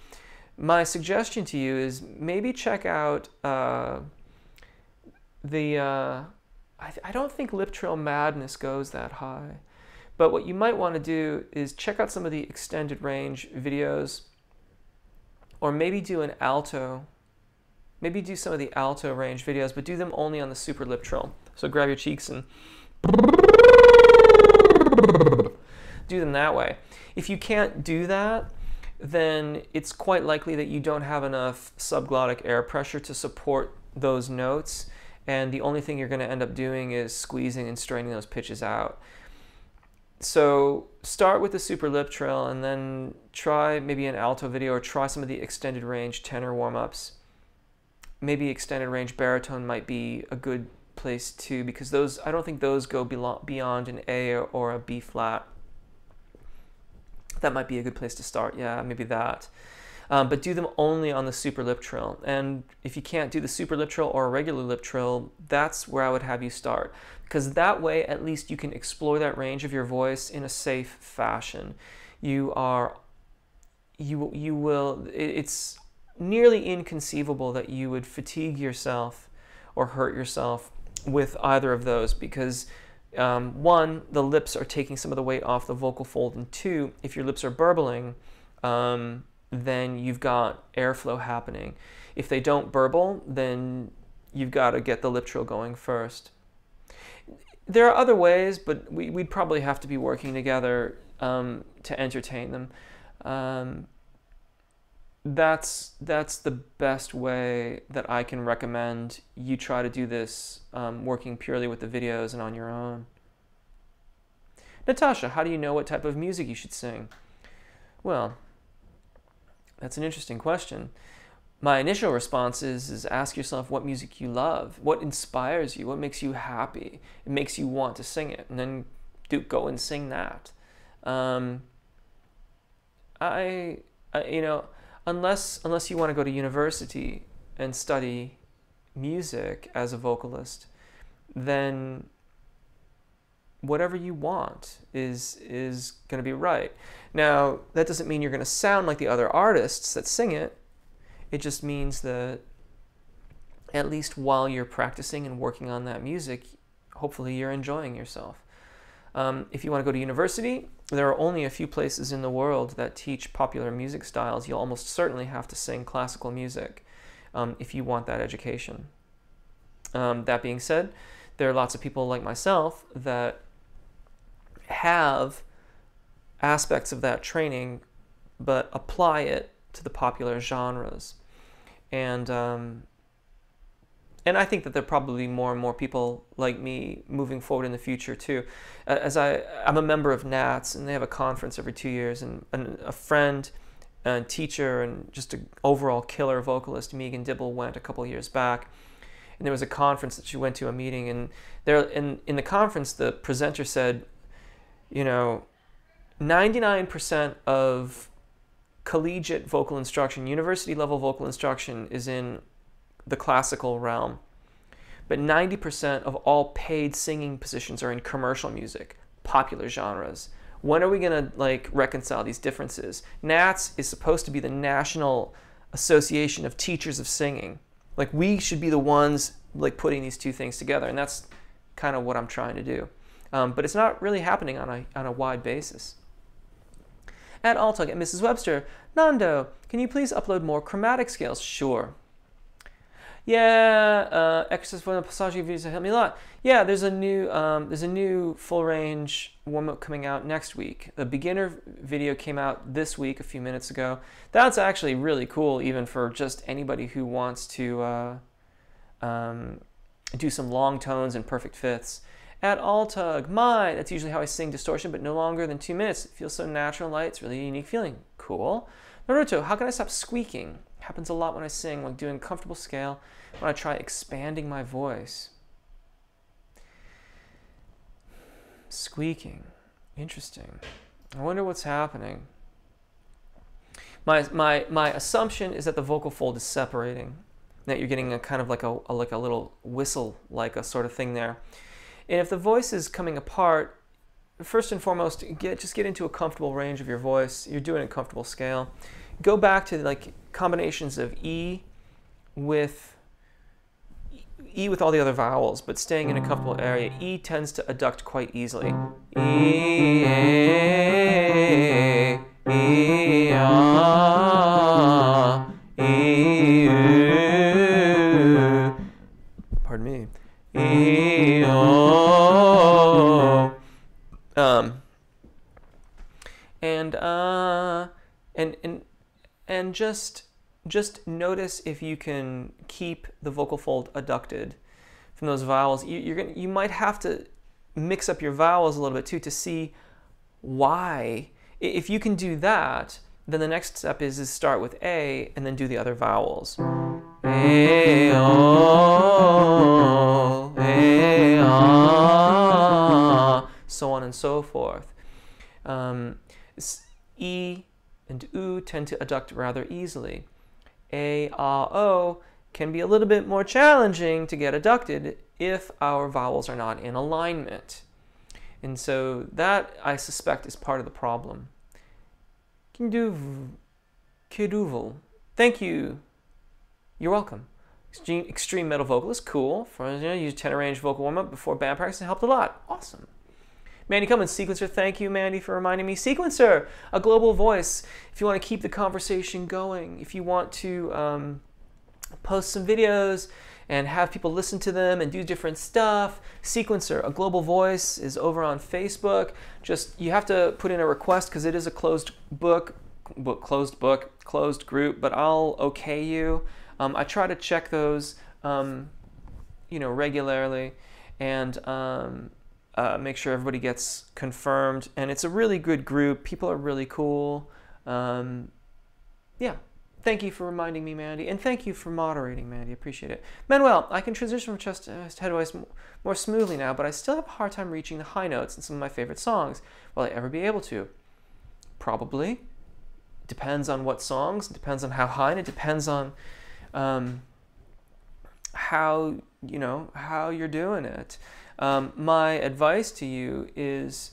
My suggestion to you is maybe check out I don't think Lip Trill Madness goes that high. But what you might want to do is check out some of the extended range videos, or maybe do an alto. Maybe do some of the alto range videos, but do them only on the super lip trill. So grab your cheeks and do them that way. If you can't do that, then it's quite likely that you don't have enough subglottic air pressure to support those notes, and the only thing you're going to end up doing is squeezing and straining those pitches out. So start with the super lip trill and then try maybe an alto video or try some of the extended range tenor warm-ups. Maybe extended range baritone might be a good place too, because those, I don't think those go beyond an A or a B flat. That might be a good place to start. Yeah, maybe that. But do them only on the super lip trill. And if you can't do the super lip trill or a regular lip trill, that's where I would have you start. Because that way, at least you can explore that range of your voice in a safe fashion. It's nearly inconceivable that you would fatigue yourself or hurt yourself with either of those, because one, the lips are taking some of the weight off the vocal fold, and two, if your lips are burbling, then you've got airflow happening. If they don't burble, then you've got to get the lip trill going first. There are other ways, but we'd probably have to be working together to entertain them. That's the best way that I can recommend you try to do this, working purely with the videos and on your own. Natasha, how do you know what type of music you should sing? Well, that's an interesting question. My initial response is ask yourself what music you love, what inspires you, what makes you happy, it makes you want to sing it, and then go and sing that. You know, unless you want to go to university and study music as a vocalist, then whatever you want is going to be right. Now, that doesn't mean you're going to sound like the other artists that sing it. It just means that at least while you're practicing and working on that music, hopefully you're enjoying yourself. If you want to go to university, there are only a few places in the world that teach popular music styles. You'll almost certainly have to sing classical music if you want that education. That being said, there are lots of people like myself that have aspects of that training but apply it to the popular genres. And I think that there are probably more and more people like me moving forward in the future too. As I'm a member of NATS, and they have a conference every 2 years, and a friend and teacher and just an overall killer vocalist, Megan Dibble, went a couple of years back. And there was a conference that she went to, a meeting, and there in the conference the presenter said, you know, 99% of collegiate vocal instruction, university level vocal instruction, is in the classical realm, but 90% of all paid singing positions are in commercial music, popular genres. When are we gonna reconcile these differences? NATS is supposed to be the National Association of Teachers of Singing. We should be the ones putting these two things together, and that's kind of what I'm trying to do. But it's not really happening on a wide basis. At Altug, and Mrs. Webster, Nando, can you please upload more chromatic scales? Sure. Yeah, exercise for the passage videos help me a lot. Yeah, there's a new full range warm-up coming out next week. The beginner video came out this week, a few minutes ago. That's actually really cool, even for just anybody who wants to do some long tones and perfect fifths. At Altug, that's usually how I sing distortion, but no longer than 2 minutes. It feels so natural and light. It's really a unique feeling. Cool. Naruto, how can I stop squeaking? Happens a lot when I sing, when doing comfortable scale, when I try expanding my voice. Squeaking. Interesting. I wonder what's happening. My assumption is that the vocal fold is separating, that you're getting a kind of like a little whistle, like a sort of thing there. And if the voice is coming apart, first and foremost, just get into a comfortable range of your voice. You're doing a comfortable scale. Go back to combinations of E with all the other vowels, but staying in a comfortable area. E tends to adduct quite easily. E, A, E, A, E, U. Pardon me. E, O. And just notice if you can keep the vocal fold adducted from those vowels. You might have to mix up your vowels a little bit too to see why. If you can do that, then the next step is start with A and then do the other vowels. A, O, A, A, so on and so forth. E and U tend to adduct rather easily. A, O can be a little bit more challenging to get adducted if our vowels are not in alignment. And so that, I suspect, is part of the problem. Kiduvel. Thank you. You're welcome. Extreme metal vocalist, cool. Use tenor range vocal warm-up before band practice, it helped a lot. Awesome. Mandy Cummins, Sequencer, thank you, Mandy, for reminding me. Sequencer, a global voice. If you want to keep the conversation going, if you want to post some videos and have people listen to them and do different stuff, Sequencer, a global voice, is over on Facebook. Just, you have to put in a request because it is a closed group, but I'll okay you. I try to check those, regularly, and make sure everybody gets confirmed. And it's a really good group. People are really cool. Yeah. Thank you for reminding me, Mandy, and thank you for moderating, Mandy. Appreciate it. Manuel, I can transition from chest to head voice more smoothly now, but I still have a hard time reaching the high notes in some of my favorite songs. Will I ever be able to? Probably. Depends on what songs. It depends on how high, and it depends on how you're doing it. My advice to you is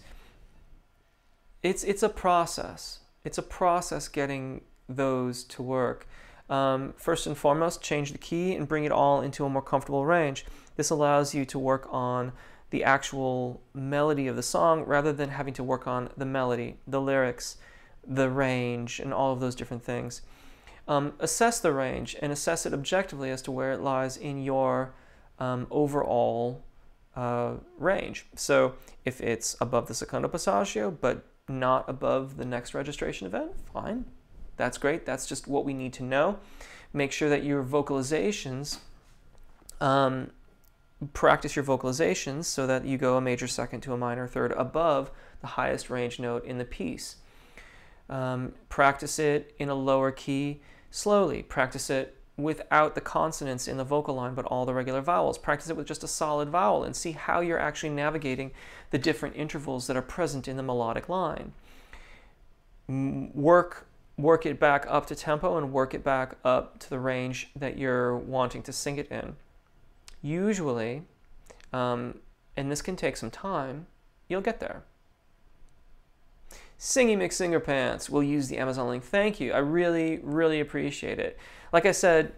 it's a process. It's a process getting those to work. First and foremost, change the key and bring it all into a more comfortable range. This allows you to work on the actual melody of the song rather than having to work on the melody, the lyrics, the range, and all of those different things. Assess the range and assess it objectively as to where it lies in your overall range. So if it's above the secondo passaggio but not above the next registration event, fine. That's great. That's just what we need to know. Make sure that your vocalizations, practice your vocalizations so that you go a major second to a minor third above the highest range note in the piece. Practice it in a lower key slowly. Practice it without the consonants in the vocal line but all the regular vowels. Practice it with just a solid vowel and see how you're actually navigating the different intervals that are present in the melodic line. Work it back up to tempo and work it back up to the range that you're wanting to sing it in. Usually, and this can take some time, you'll get there. Singy McSinger Pants, we'll use the Amazon link. Thank you. I really, really appreciate it. Like I said,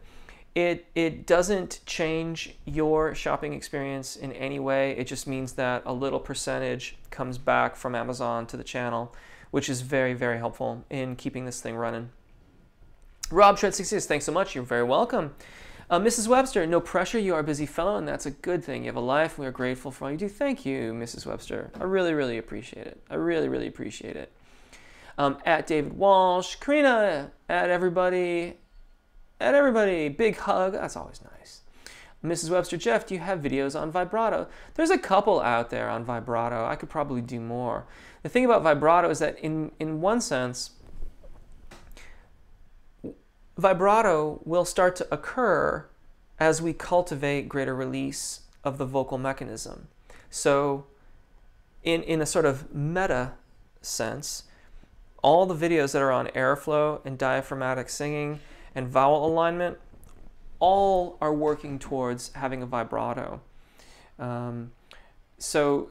it doesn't change your shopping experience in any way. It just means that a little percentage comes back from Amazon to the channel, which is very, very helpful in keeping this thing running. Rob Shred66, thanks so much. You're very welcome. Mrs. Webster, no pressure. You are a busy fellow, and that's a good thing. You have a life. We are grateful for all you do. Thank you, Mrs. Webster. I really, really appreciate it. I really, really appreciate it. At David Walsh, Karina, at everybody, big hug. That's always nice. Mrs. Webster, Jeff, do you have videos on vibrato? There's a couple out there on vibrato. I could probably do more. The thing about vibrato is that in one sense, vibrato will start to occur as we cultivate greater release of the vocal mechanism. So in a sort of meta sense, all the videos that are on airflow and diaphragmatic singing and vowel alignment all are working towards having a vibrato. So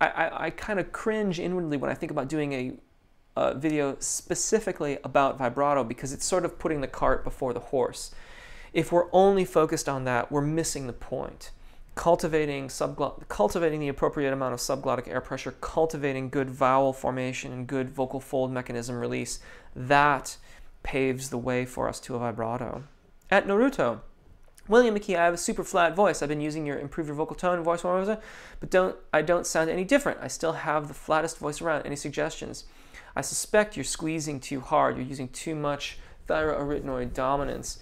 I kind of cringe inwardly when I think about doing a video specifically about vibrato because it's sort of putting the cart before the horse. If we're only focused on that, we're missing the point. Cultivating the appropriate amount of subglottic air pressure, cultivating good vowel formation and good vocal fold mechanism release, that paves the way for us to a vibrato. At Naruto, William McKee, I have a super flat voice. I've been using your improve your vocal tone and voice warmer, but I don't sound any different. I still have the flattest voice around. Any suggestions? I suspect you're squeezing too hard. You're using too much thyroarytenoid dominance.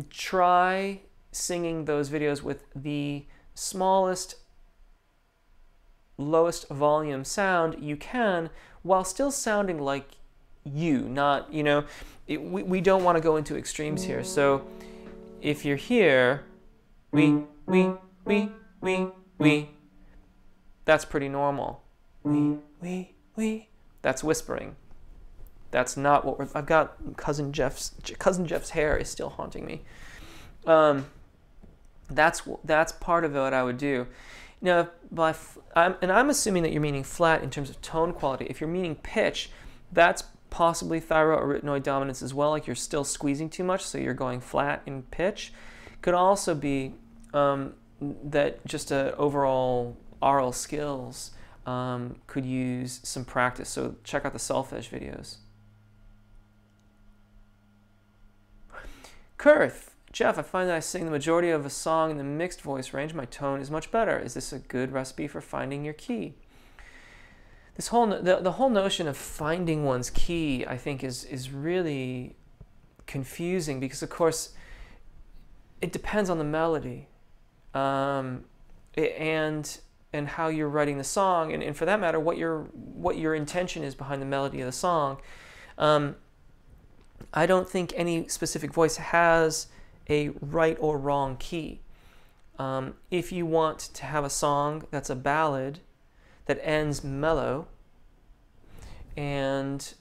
Try singing those videos with the smallest lowest volume sound you can while still sounding like you, not, you know, we don't want to go into extremes here. So if you're here, we, that's pretty normal. That's whispering. That's not what I've got. Cousin Jeff's hair is still haunting me. That's part of what I would do. Now, I'm assuming that you're meaning flat in terms of tone quality. If you're meaning pitch, that's possibly thyroarytenoid dominance as well, like you're still squeezing too much, so you're going flat in pitch. Could also be that just overall oral skills could use some practice. So check out the solfege videos. Kurth, Jeff, I find that I sing the majority of a song in the mixed voice range. My tone is much better. Is this a good recipe for finding your key? This whole the whole notion of finding one's key, I think, is really confusing because, of course, it depends on the melody, and how you're writing the song, and for that matter, what your intention is behind the melody of the song. I don't think any specific voice has a right or wrong key. If you want to have a song that's a ballad that ends mellow and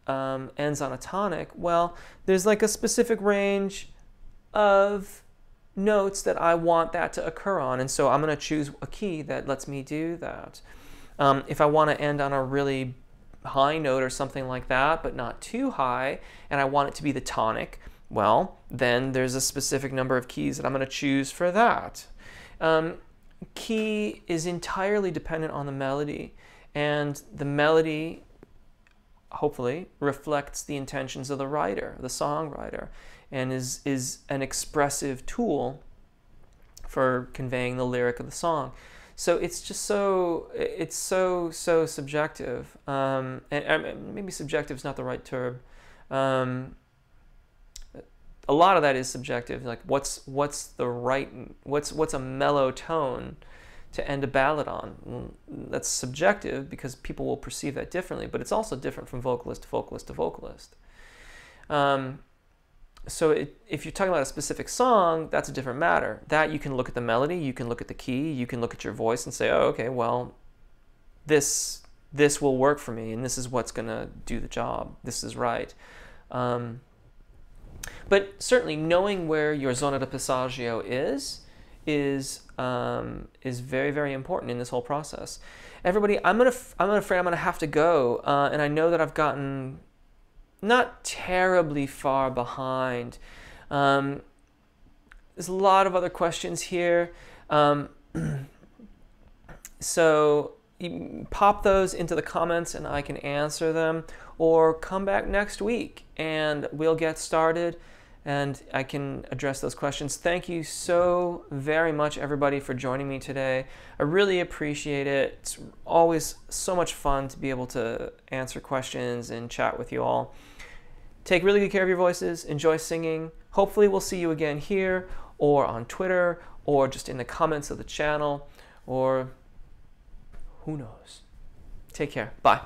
ends on a tonic, well, there's like a specific range of notes that I want that to occur on, and so I'm going to choose a key that lets me do that. If I want to end on a really high note or something like that, but not too high, and I want it to be the tonic, well, then there's a specific number of keys that I'm going to choose for that. Key is entirely dependent on the melody, and the melody hopefully reflects the intentions of the writer, the songwriter, and is an expressive tool for conveying the lyric of the song. So it's just so subjective, and maybe subjective is not the right term. A lot of that is subjective. Like what's a mellow tone to end a ballad on? That's subjective because people will perceive that differently. But it's also different from vocalist to vocalist to vocalist. So if you're talking about a specific song, that's a different matter. That you can look at the melody, you can look at the key, you can look at your voice and say, oh, okay, well, this will work for me, and this is what's going to do the job. This is right. But certainly knowing where your zona de passaggio is very, very important in this whole process. Everybody, I'm afraid I'm gonna have to go, and I know that I've gotten not terribly far behind. There's a lot of other questions here. So you pop those into the comments and I can answer them, or come back next week and we'll get started and I can address those questions. Thank you so very much, everybody, for joining me today. I really appreciate it. It's always so much fun to be able to answer questions and chat with you all. Take really good care of your voices. Enjoy singing. Hopefully we'll see you again here or on Twitter or just in the comments of the channel, or who knows. Take care. Bye.